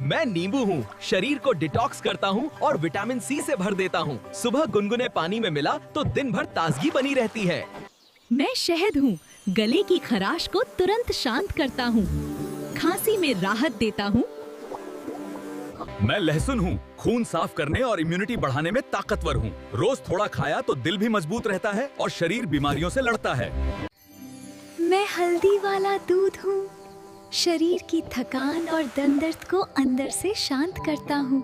मैं नींबू हूँ, शरीर को डिटॉक्स करता हूँ और विटामिन सी से भर देता हूँ। सुबह गुनगुने पानी में मिला तो दिन भर ताजगी बनी रहती है। मैं शहद हूँ, गले की खराश को तुरंत शांत करता हूँ, खांसी में राहत देता हूँ। मैं लहसुन हूँ, खून साफ करने और इम्यूनिटी बढ़ाने में ताकतवर हूँ। रोज थोड़ा खाया तो दिल भी मजबूत रहता है और शरीर बीमारियों से लड़ता है। मैं हल्दी वाला दूध हूँ, शरीर की थकान और दर्द को अंदर से शांत करता हूँ।